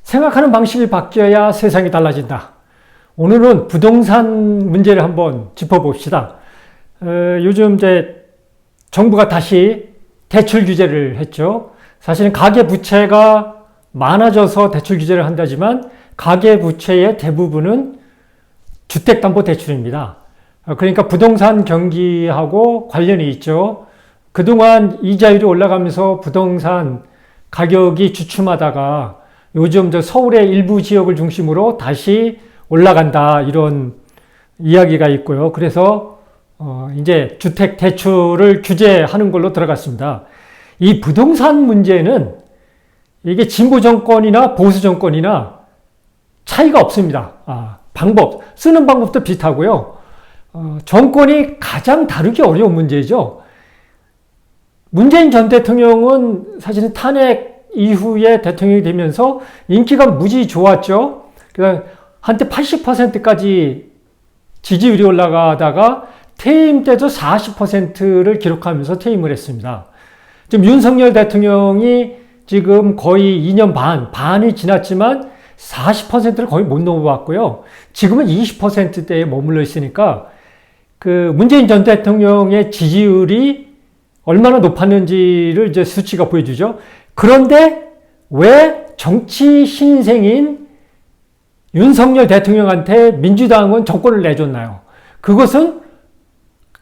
생각하는 방식이 바뀌어야 세상이 달라진다. 오늘은 부동산 문제를 한번 짚어봅시다. 요즘 이제 정부가 다시 대출 규제를 했죠. 사실은 가계 부채가 많아져서 대출 규제를 한다지만 가계 부채의 대부분은 주택담보대출입니다. 그러니까 부동산 경기하고 관련이 있죠. 그동안 이자율이 올라가면서 부동산 가격이 주춤하다가 요즘 서울의 일부 지역을 중심으로 다시 올라간다 이런 이야기가 있고요. 그래서 이제 주택 대출을 규제하는 걸로 들어갔습니다. 이 부동산 문제는 이게 진보 정권이나 보수 정권이나 차이가 없습니다. 쓰는 방법도 비슷하고요. 정권이 가장 다루기 어려운 문제죠. 문재인 전 대통령은 사실은 탄핵 이후에 대통령이 되면서 인기가 무지 좋았죠. 한때 80%까지 지지율이 올라가다가 퇴임 때도 40%를 기록하면서 퇴임을 했습니다. 지금 윤석열 대통령이 지금 거의 2년 반이 지났지만 40%를 거의 못 넘어봤고요. 지금은 20%대에 머물러 있으니까 그 문재인 전 대통령의 지지율이 얼마나 높았는지를 이제 수치가 보여주죠. 그런데 왜 정치 신생인 윤석열 대통령한테 민주당은 정권을 내줬나요? 그것은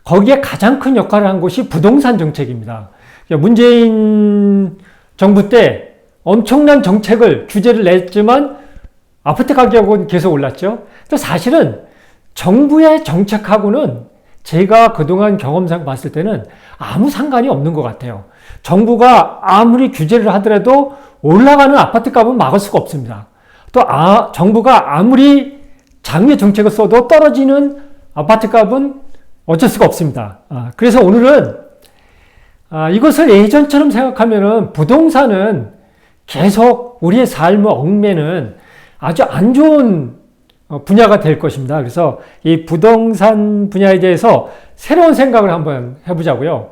거기에 가장 큰 역할을 한 것이 부동산 정책입니다. 문재인 정부 때 엄청난 정책을, 규제를 냈지만 아파트 가격은 계속 올랐죠. 또 사실은 정부의 정책하고는 제가 그동안 경험상 봤을 때는 아무 상관이 없는 것 같아요. 정부가 아무리 규제를 하더라도 올라가는 아파트 값은 막을 수가 없습니다. 또 정부가 아무리 장려 정책을 써도 떨어지는 아파트 값은 어쩔 수가 없습니다. 그래서 오늘은 이것을 예전처럼 생각하면은 부동산은 계속 우리의 삶을 얽매는 아주 안 좋은 분야가 될 것입니다. 그래서 이 부동산 분야에 대해서 새로운 생각을 한번 해보자고요.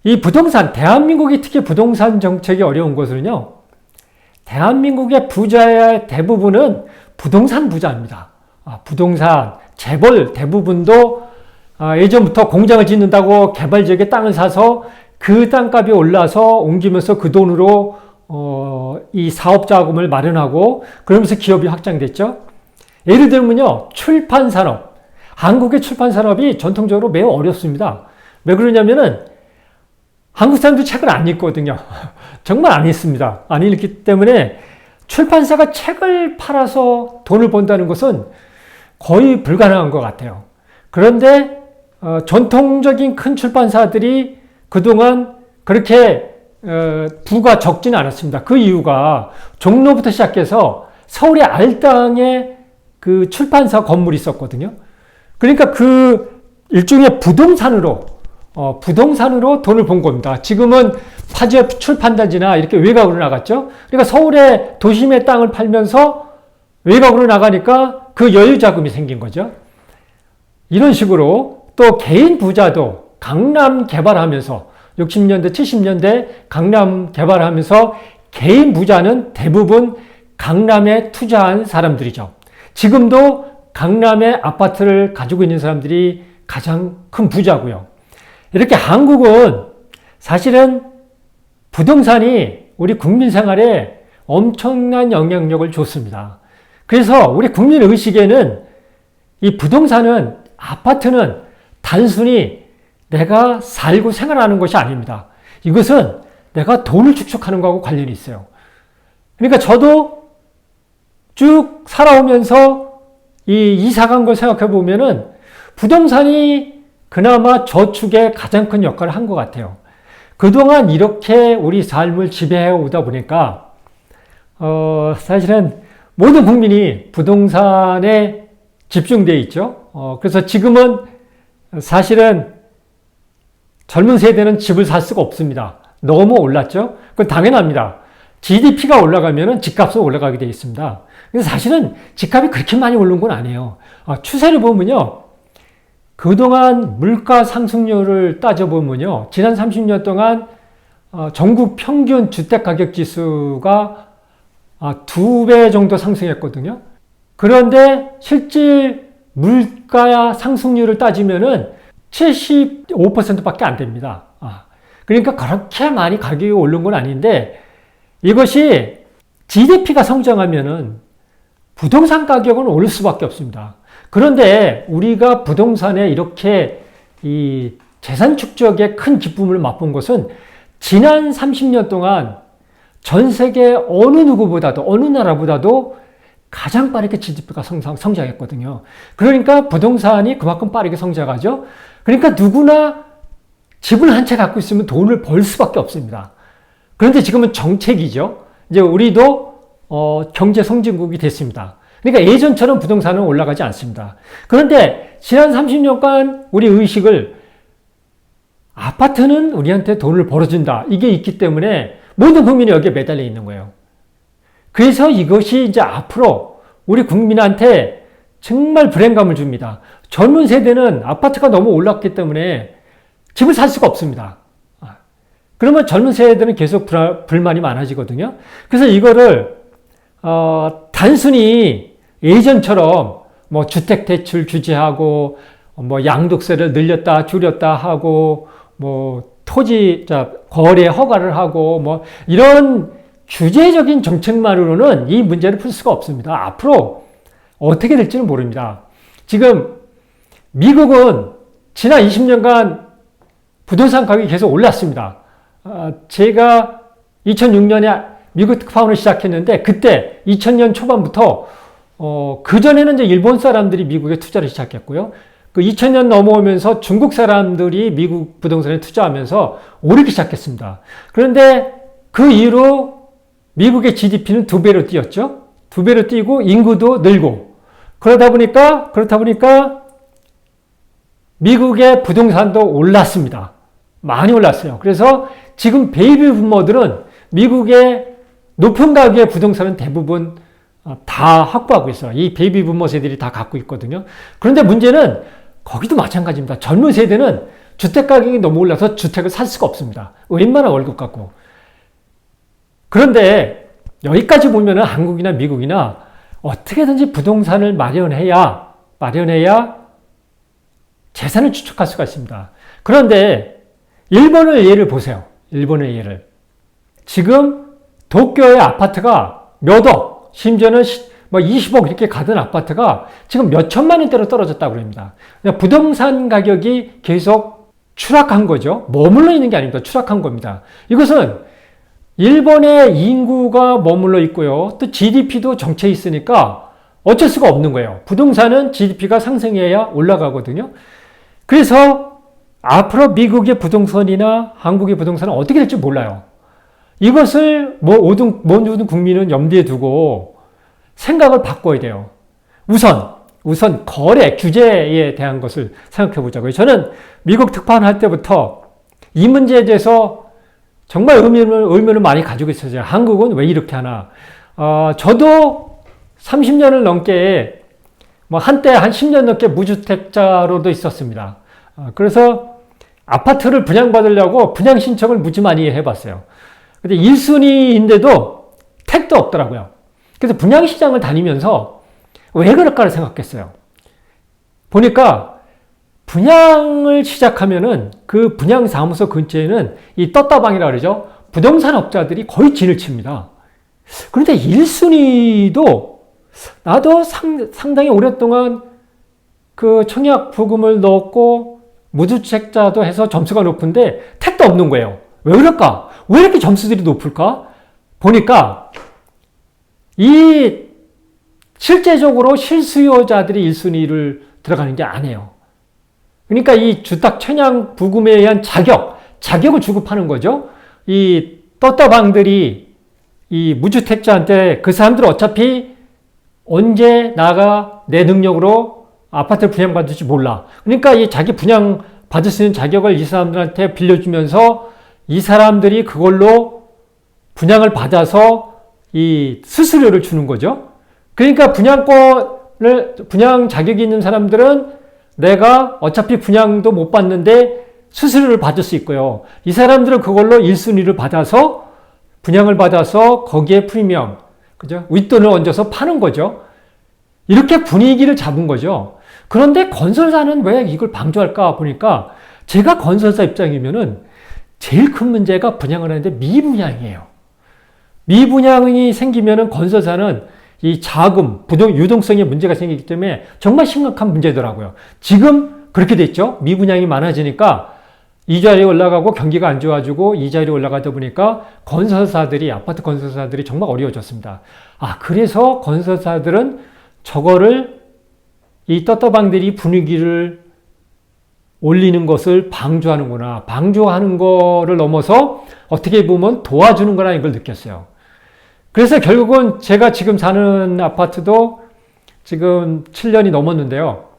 이 부동산, 대한민국이 특히 부동산 정책이 어려운 것은요, 대한민국의 부자의 대부분은 부동산 부자입니다. 부동산, 재벌 대부분도 예전부터 공장을 짓는다고 개발 지역에 땅을 사서 그 땅값이 올라서 옮기면서 그 돈으로 이 사업 자금을 마련하고 그러면서 기업이 확장됐죠. 예를 들면요, 출판 산업. 한국의 출판 산업이 전통적으로 매우 어렵습니다. 왜 그러냐면은 한국 사람들이 책을 안 읽거든요. 정말 안 읽습니다. 안 읽기 때문에 출판사가 책을 팔아서 돈을 번다는 것은 거의 불가능한 것 같아요. 그런데 전통적인 큰 출판사들이 그동안 그렇게 부가 적지는 않았습니다. 그 이유가 종로부터 시작해서 서울의 알당에 그 출판사 건물이 있었거든요. 그러니까 그 일종의 부동산으로 돈을 번 겁니다. 지금은 파주의 출판단지나 이렇게 외곽으로 나갔죠. 그러니까 서울의 도심의 땅을 팔면서 외곽으로 나가니까 그 여유 자금이 생긴 거죠. 이런 식으로 또 개인 부자도 강남 개발하면서 60년대, 70년대 강남 개발하면서 개인 부자는 대부분 강남에 투자한 사람들이죠. 지금도 강남에 아파트를 가지고 있는 사람들이 가장 큰 부자고요. 이렇게 한국은 사실은 부동산이 우리 국민 생활에 엄청난 영향력을 줬습니다. 그래서 우리 국민 의식에는 이 부동산은, 아파트는 단순히 내가 살고 생활하는 것이 아닙니다. 이것은 내가 돈을 축적하는 것하고 관련이 있어요. 그러니까 저도 쭉 살아오면서 이 이사 간 걸 생각해 보면은 부동산이 그나마 저축에 가장 큰 역할을 한 것 같아요. 그동안 이렇게 우리 삶을 지배해 오다 보니까 사실은 모든 국민이 부동산에 집중되어 있죠. 그래서 지금은 사실은 젊은 세대는 집을 살 수가 없습니다. 너무 올랐죠? 그건 당연합니다. GDP가 올라가면 집값은 올라가게 되어 있습니다. 근데 사실은 집값이 그렇게 많이 오른 건 아니에요. 추세를 보면요, 그동안 물가 상승률을 따져보면요, 지난 30년 동안 전국 평균 주택가격 지수가 2배 정도 상승했거든요. 그런데 실질 물가 상승률을 따지면은 75%밖에 안 됩니다. 그러니까 그렇게 많이 가격이 오른 건 아닌데, 이것이 GDP가 성장하면은 부동산 가격은 오를 수밖에 없습니다. 그런데 우리가 부동산에 이렇게 이 재산 축적에 큰 기쁨을 맛본 것은 지난 30년 동안 전 세계 어느 누구보다도, 어느 나라보다도 가장 빠르게 GDP가 성장했거든요. 그러니까 부동산이 그만큼 빠르게 성장하죠. 그러니까 누구나 집을 한 채 갖고 있으면 돈을 벌 수밖에 없습니다. 그런데 지금은 정책이죠. 이제 우리도 경제 선진국이 됐습니다. 그러니까 예전처럼 부동산은 올라가지 않습니다. 그런데 지난 30년간 우리 의식을 아파트는 우리한테 돈을 벌어준다, 이게 있기 때문에 모든 국민이 여기에 매달려 있는 거예요. 그래서 이것이 이제 앞으로 우리 국민한테 정말 불행감을 줍니다. 젊은 세대는 아파트가 너무 올랐기 때문에 집을 살 수가 없습니다. 그러면 젊은 세대는 계속 불만이 많아지거든요. 그래서 이거를 단순히 예전처럼 뭐 주택 대출 규제하고 뭐 양도세를 늘렸다 줄였다 하고 뭐 토지 거래 허가를 하고 뭐 이런 규제적인 정책만으로는 이 문제를 풀 수가 없습니다. 앞으로 어떻게 될지는 모릅니다. 지금 미국은 지난 20년간 부동산 가격이 계속 올랐습니다. 제가 2006년에 미국 특파원을 시작했는데, 그때 2000년 초반부터 그전에는 이제 일본 사람들이 미국에 투자를 시작했고요. 그 2000년 넘어오면서 중국 사람들이 미국 부동산에 투자하면서 오르기 시작했습니다. 그런데 그 이후로 미국의 GDP는 2배로 뛰었죠. 2배로 뛰고 인구도 늘고, 그러다 보니까 미국의 부동산도 올랐습니다. 많이 올랐어요. 그래서 지금 베이비 부모들은 미국의 높은 가격의 부동산은 대부분 다 확보하고 있어요. 이 베이비 부모 세대들이 다 갖고 있거든요. 그런데 문제는 거기도 마찬가지입니다. 젊은 세대는 주택 가격이 너무 올라서 주택을 살 수가 없습니다. 웬만한 월급 갖고. 그런데 여기까지 보면은 한국이나 미국이나 어떻게든지 부동산을 마련해야 재산을 축적할 수가 있습니다. 그런데 일본의 예를 보세요. 일본의 예를. 지금 도쿄의 아파트가 몇 억, 심지어는 뭐 20억 이렇게 가던 아파트가 지금 몇 천만 원대로 떨어졌다고 합니다. 부동산 가격이 계속 추락한 거죠. 머물러 있는 게 아닙니다. 추락한 겁니다. 이것은 일본의 인구가 머물러 있고요. 또 GDP도 정체해 있으니까 어쩔 수가 없는 거예요. 부동산은 GDP가 상승해야 올라가거든요. 그래서 앞으로 미국의 부동산이나 한국의 부동산은 어떻게 될지 몰라요. 이것을 모든 국민은 염두에 두고 생각을 바꿔야 돼요. 우선 거래, 규제에 대한 것을 생각해 보자고요. 저는 미국 특파원 할 때부터 이 문제에 대해서 정말 의문을 많이 가지고 있었어요. 한국은 왜 이렇게 하나. 저도 30년을 넘게, 한때 한 10년 넘게 무주택자로도 있었습니다. 그래서 아파트를 분양받으려고 분양 신청을 무지 많이 해봤어요. 근데 1순위인데도 택도 없더라고요. 그래서 분양시장을 다니면서 왜 그럴까를 생각했어요. 보니까 분양을 시작하면은 그 분양사무소 근처에는 이 떴다방이라고 그러죠. 부동산 업자들이 거의 진을 칩니다. 그런데 1순위도 나도 상당히 오랫동안 그 청약 부금을 넣었고 무주택자도 해서 점수가 높은데 택도 없는 거예요. 왜 그럴까? 왜 이렇게 점수들이 높을까? 보니까 실제적으로 실수요자들이 1순위를 들어가는 게 아니에요. 그러니까 이 주택 청약 부금에 의한 자격을 주고 파는 거죠. 이 떴다방들이 이 무주택자한테 그 사람들 어차피 언제 나가 내 능력으로 아파트를 분양받을지 몰라. 그러니까 이 자기 분양 받을 수 있는 자격을 이 사람들한테 빌려주면서 이 사람들이 그걸로 분양을 받아서 이 수수료를 주는 거죠. 그러니까 분양 자격이 있는 사람들은 내가 어차피 분양도 못 받는데 수수료를 받을 수 있고요. 이 사람들은 그걸로 1순위를 받아서 분양을 받아서 거기에 프리미엄, 그죠? 윗돈을 얹어서 파는 거죠. 이렇게 분위기를 잡은 거죠. 그런데 건설사는 왜 이걸 방조할까 보니까 제가 건설사 입장이면은 제일 큰 문제가 분양을 하는데 미분양이에요. 미분양이 생기면은 건설사는 이 자금, 유동성에 문제가 생기기 때문에 정말 심각한 문제더라고요. 지금 그렇게 됐죠. 미분양이 많아지니까 이자율이 올라가고 경기가 안 좋아지고 이자율이 올라가다 보니까 아파트 건설사들이 정말 어려워졌습니다. 그래서 건설사들은 저거를 이 떳떳방들이 분위기를 올리는 것을 방조하는구나. 방조하는 거를 넘어서 어떻게 보면 도와주는 거라는 걸 느꼈어요. 그래서 결국은 제가 지금 사는 아파트도 지금 7년이 넘었는데요.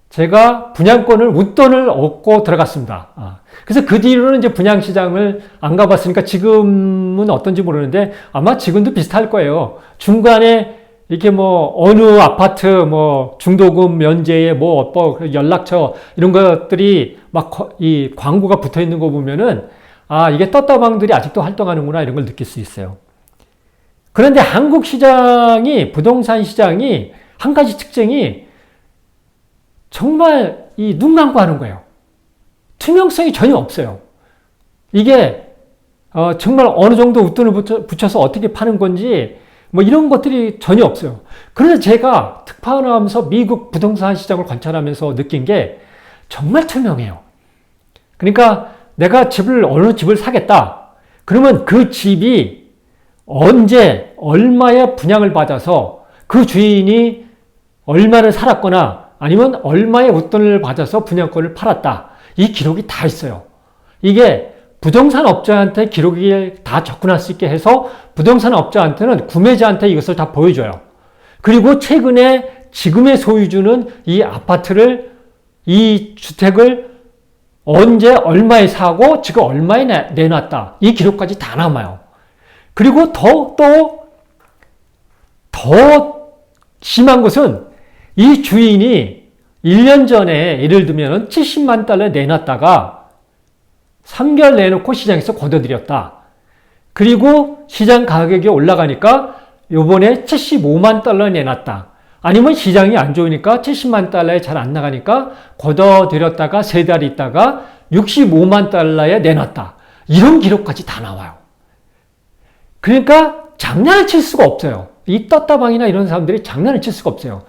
제가 분양권을 웃돈을 얻고 들어갔습니다. 그래서 그 뒤로는 이제 분양시장을 안 가봤으니까 지금은 어떤지 모르는데 아마 지금도 비슷할 거예요. 중간에 이렇게 어느 아파트 중도금 면제에 연락처 이런 것들이 이 광고가 붙어 있는 거 보면은 이게 떳떳방들이 아직도 활동하는구나 이런 걸 느낄 수 있어요. 그런데 한국 시장이, 부동산 시장이 한 가지 특징이 정말 눈 감고 하는 거예요. 투명성이 전혀 없어요. 이게 정말 어느 정도 웃돈을 붙여서 어떻게 파는 건지 이런 것들이 전혀 없어요. 그래서 제가 특파원을 하면서 미국 부동산 시장을 관찰하면서 느낀 게 정말 투명해요. 그러니까 내가 어느 집을 사겠다. 그러면 그 집이 언제 얼마의 분양을 받아서 그 주인이 얼마를 살았거나 아니면 얼마의 웃돈을 받아서 분양권을 팔았다. 이 기록이 다 있어요. 이게 부동산 업자한테 기록이 다 접근할 수 있게 해서 부동산 업자한테는 구매자한테 이것을 다 보여줘요. 그리고 최근에 지금의 소유주는 이 아파트를, 이 주택을 언제 얼마에 사고 지금 얼마에 내놨다. 이 기록까지 다 남아요. 그리고 더 심한 것은 이 주인이 1년 전에 예를 들면 70만 달러 내놨다가 3개월 내놓고 시장에서 걷어들였다. 그리고 시장 가격이 올라가니까 요번에 75만 달러 내놨다. 아니면 시장이 안 좋으니까 70만 달러에 잘 안 나가니까 걷어들였다가 3달 있다가 65만 달러에 내놨다. 이런 기록까지 다 나와요. 그러니까 장난을 칠 수가 없어요. 이 떳다방이나 이런 사람들이 장난을 칠 수가 없어요.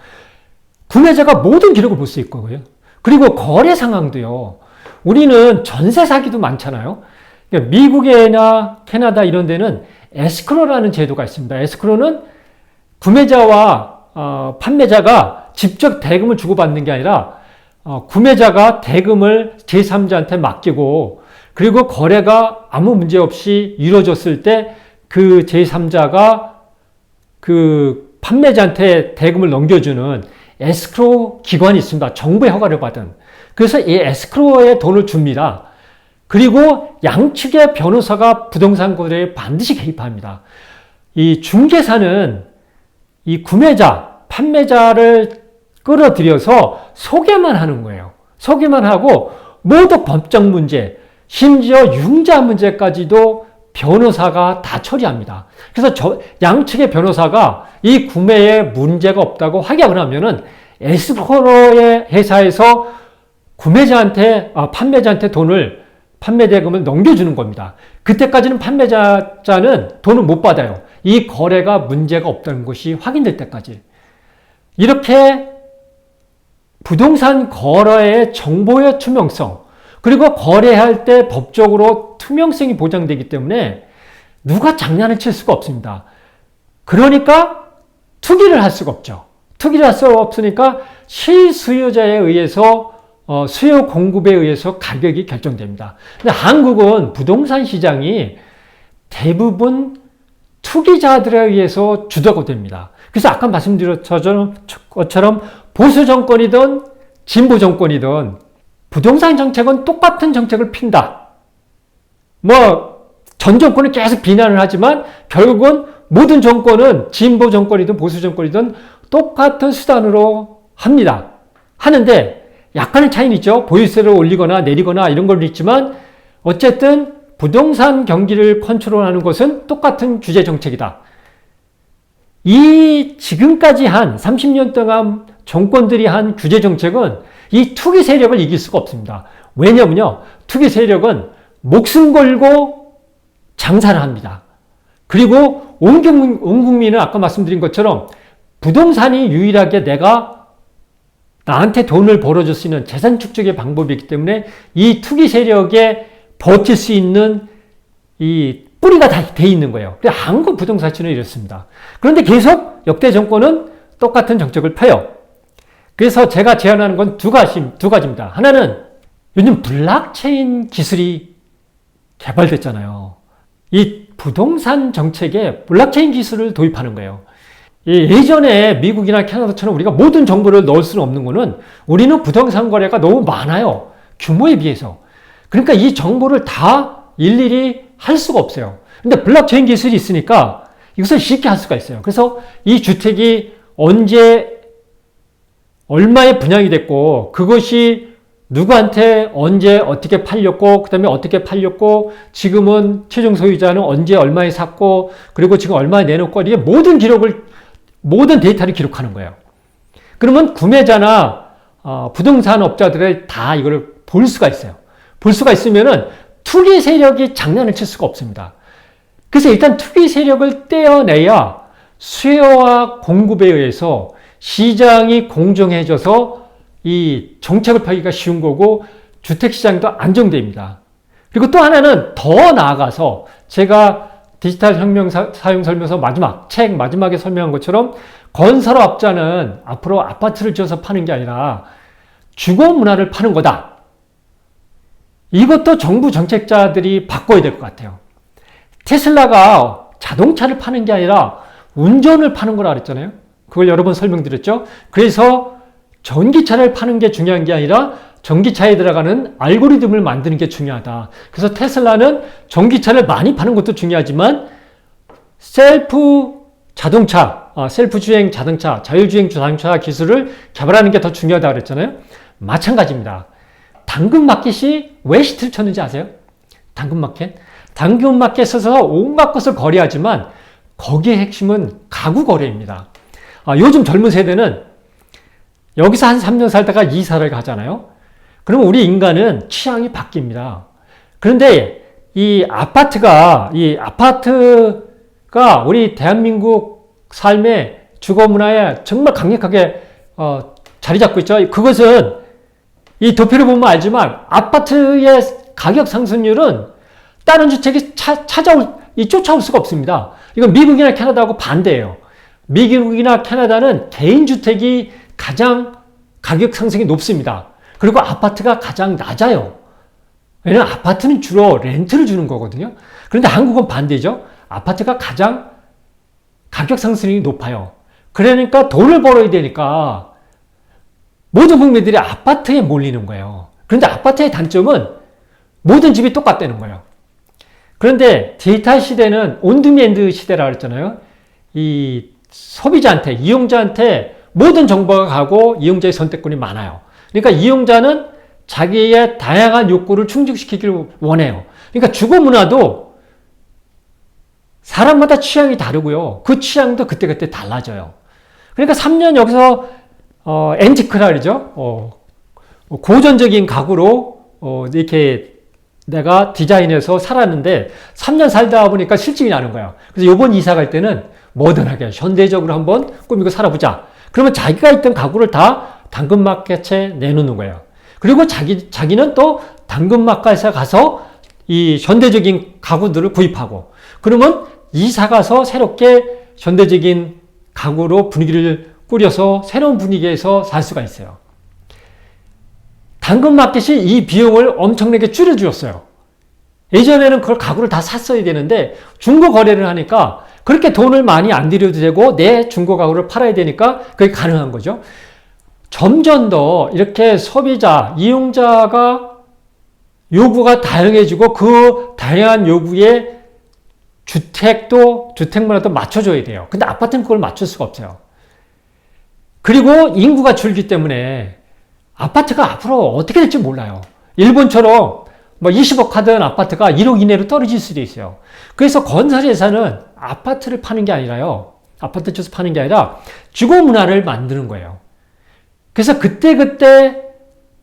구매자가 모든 기록을 볼 수 있고요. 그리고 거래 상황도요. 우리는 전세 사기도 많잖아요. 미국이나 캐나다 이런 데는 에스크로라는 제도가 있습니다. 에스크로는 구매자와 판매자가 직접 대금을 주고받는 게 아니라 구매자가 대금을 제3자한테 맡기고 그리고 거래가 아무 문제 없이 이루어졌을 때 그 제3자가 그 판매자한테 대금을 넘겨주는 에스크로 기관이 있습니다. 정부의 허가를 받은. 그래서 이 에스크로에 돈을 줍니다. 그리고 양측의 변호사가 부동산 거래에 반드시 개입합니다. 이 중개사는 이 구매자, 판매자를 끌어들여서 소개만 하는 거예요. 소개만 하고 모두 법적 문제, 심지어 융자 문제까지도 변호사가 다 처리합니다. 그래서 양측의 변호사가 이 구매에 문제가 없다고 확인을 하면은 에스크로의 회사에서 판매자한테 판매 대금을 넘겨주는 겁니다. 그때까지는 판매자는 돈을 못 받아요. 이 거래가 문제가 없다는 것이 확인될 때까지. 이렇게 부동산 거래의 정보의 투명성, 그리고 거래할 때 법적으로 투명성이 보장되기 때문에 누가 장난을 칠 수가 없습니다. 그러니까 투기를 할 수가 없죠. 투기를 할 수가 없으니까 실수요자에 의해서 수요 공급에 의해서 가격이 결정됩니다. 근데 한국은 부동산 시장이 대부분 투기자들에 의해서 주도가 됩니다. 그래서 아까 말씀드렸던 것처럼 보수 정권이든 진보 정권이든 부동산 정책은 똑같은 정책을 핀다. 전 정권은 계속 비난을 하지만 결국은 모든 정권은 진보 정권이든 보수 정권이든 똑같은 수단으로 합니다. 하는데 약간의 차이는 있죠. 보유세를 올리거나 내리거나 이런 걸 있지만 어쨌든 부동산 경기를 컨트롤하는 것은 똑같은 주제 정책이다. 이 지금까지 한 30년 동안 정권들이 한 규제 정책은 이 투기 세력을 이길 수가 없습니다. 왜냐면요, 투기 세력은 목숨 걸고 장사를 합니다. 그리고 온 국민은 아까 말씀드린 것처럼 부동산이 유일하게 내가 나한테 돈을 벌어줄 수 있는 재산 축적의 방법이기 때문에 이 투기 세력에 버틸 수 있는 이 뿌리가 다 돼 있는 거예요. 한국 부동산 시장은 이렇습니다. 그런데 계속 역대 정권은 똑같은 정책을 펴요. 그래서 제가 제안하는 건 두 가지입니다. 하나는 요즘 블록체인 기술이 개발됐잖아요. 이 부동산 정책에 블록체인 기술을 도입하는 거예요. 예전에 미국이나 캐나다처럼 우리가 모든 정보를 넣을 수는 없는 거는 우리는 부동산 거래가 너무 많아요. 규모에 비해서. 그러니까 이 정보를 다 일일이 할 수가 없어요. 근데 블록체인 기술이 있으니까 이것을 쉽게 할 수가 있어요. 그래서 이 주택이 언제 얼마에 분양이 됐고 그것이 누구한테 언제 어떻게 팔렸고 그 다음에 어떻게 팔렸고 지금은 최종 소유자는 언제 얼마에 샀고 그리고 지금 얼마에 내놓고 이게 모든 데이터를 기록하는 거예요. 그러면 구매자나 부동산 업자들을 다 이걸 볼 수가 있어요. 볼 수가 있으면은 투기 세력이 장난을 칠 수가 없습니다. 그래서 일단 투기 세력을 떼어내야 수요와 공급에 의해서 시장이 공정해져서 이 정책을 펴기가 쉬운 거고 주택시장도 안정됩니다. 그리고 또 하나는 더 나아가서 제가 디지털 혁명 사용 설명서 책 마지막에 설명한 것처럼 건설업자는 앞으로 아파트를 지어서 파는 게 아니라 주거 문화를 파는 거다. 이것도 정부 정책자들이 바꿔야 될 것 같아요. 테슬라가 자동차를 파는 게 아니라 운전을 파는 거라 그랬잖아요. 그걸 여러 번 설명드렸죠. 그래서 전기차를 파는 게 중요한 게 아니라 전기차에 들어가는 알고리즘을 만드는 게 중요하다. 그래서 테슬라는 전기차를 많이 파는 것도 중요하지만 셀프 주행 자동차, 자율주행 자동차 기술을 개발하는 게 더 중요하다고 그랬잖아요. 마찬가지입니다. 당근마켓이 왜 히트를 쳤는지 아세요? 당근마켓에서 온갖 것을 거래하지만 거기의 핵심은 가구 거래입니다. 요즘 젊은 세대는 여기서 한 3년 살다가 이사를 가잖아요. 그러면 우리 인간은 취향이 바뀝니다. 그런데 이 아파트가 우리 대한민국 삶의 주거 문화에 정말 강력하게 자리 잡고 있죠. 그것은 이 도표를 보면 알지만 아파트의 가격 상승률은 다른 주택이 쫓아올 수가 없습니다. 이건 미국이나 캐나다하고 반대예요. 미국이나 캐나다는 개인주택이 가장 가격 상승이 높습니다. 그리고 아파트가 가장 낮아요. 왜냐하면 아파트는 주로 렌트를 주는 거거든요. 그런데 한국은 반대죠. 아파트가 가장 가격 상승이 높아요. 그러니까 돈을 벌어야 되니까 모든 국민들이 아파트에 몰리는 거예요. 그런데 아파트의 단점은 모든 집이 똑같다는 거예요. 그런데 디지털 시대는 온디맨드 시대라고 그랬잖아요. 이 소비자한테, 이용자한테 모든 정보가 가고 이용자의 선택권이 많아요. 그러니까 이용자는 자기의 다양한 욕구를 충족시키기를 원해요. 그러니까 주거 문화도 사람마다 취향이 다르고요. 그 취향도 그때그때 달라져요. 그러니까 3년 여기서 앤티크라 그러죠. 고전적인 가구로 이렇게 내가 디자인해서 살았는데 3년 살다 보니까 실증이 나는 거예요. 그래서 이번 이사 갈 때는 모던하게 현대적으로 한번 꾸미고 살아보자. 그러면 자기가 있던 가구를 다 당근마켓에 내놓는 거예요. 그리고 자기는 또 당근마켓에 가서 이 현대적인 가구들을 구입하고 그러면 이사 가서 새롭게 현대적인 가구로 분위기를 꾸려서 새로운 분위기에서 살 수가 있어요. 당근마켓이 이 비용을 엄청나게 줄여주었어요. 예전에는 그걸 가구를 다 샀어야 되는데 중고 거래를 하니까 그렇게 돈을 많이 안 들여도 되고 내 중고 가구를 팔아야 되니까 그게 가능한 거죠. 점점 더 이렇게 소비자, 이용자가 요구가 다양해지고 그 다양한 요구에 주택 문화도 맞춰줘야 돼요. 근데 아파트는 그걸 맞출 수가 없어요. 그리고 인구가 줄기 때문에 아파트가 앞으로 어떻게 될지 몰라요. 일본처럼 20억 하던 아파트가 1억 이내로 떨어질 수도 있어요. 그래서 건설 회사는 아파트를 파는 게 아니라요. 아파트 지어서 파는 게 아니라 주거 문화를 만드는 거예요. 그래서 그때그때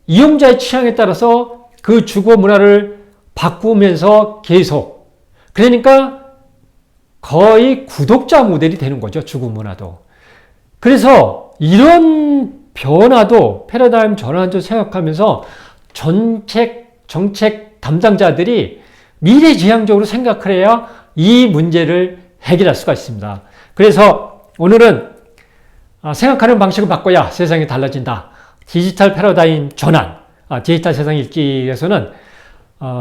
이용자의 취향에 따라서 그 주거 문화를 바꾸면서 계속, 그러니까 거의 구독자 모델이 되는 거죠. 주거 문화도. 그래서 이런 변화도 패러다임 전환도 생각하면서 정책 담당자들이 미래지향적으로 생각을 해야 이 문제를 해결할 수가 있습니다. 그래서 오늘은 생각하는 방식을 바꿔야 세상이 달라진다. 디지털 패러다임 전환, 디지털 세상 읽기에서는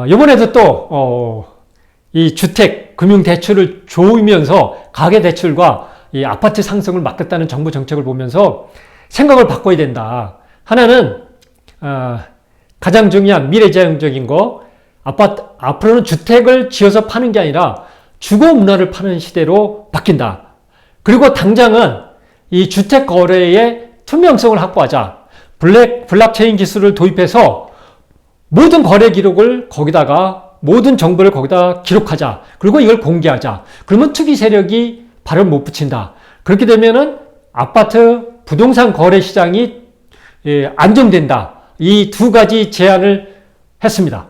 이번에도 또 이 주택 금융 대출을 조이면서 가계 대출과 이 아파트 상승을 막겠다는 정부 정책을 보면서 생각을 바꿔야 된다. 하나는 가장 중요한 미래지향적인 거, 앞으로는 주택을 지어서 파는 게 아니라 주거 문화를 파는 시대로 바뀐다. 그리고 당장은 이 주택 거래의 투명성을 확보하자. 블록체인 기술을 도입해서 모든 거래 기록을 거기다가, 모든 정보를 거기다 기록하자. 그리고 이걸 공개하자. 그러면 투기 세력이 발을 못 붙인다. 그렇게 되면은 아파트 부동산 거래 시장이 안정된다. 이 두 가지 제안을 했습니다.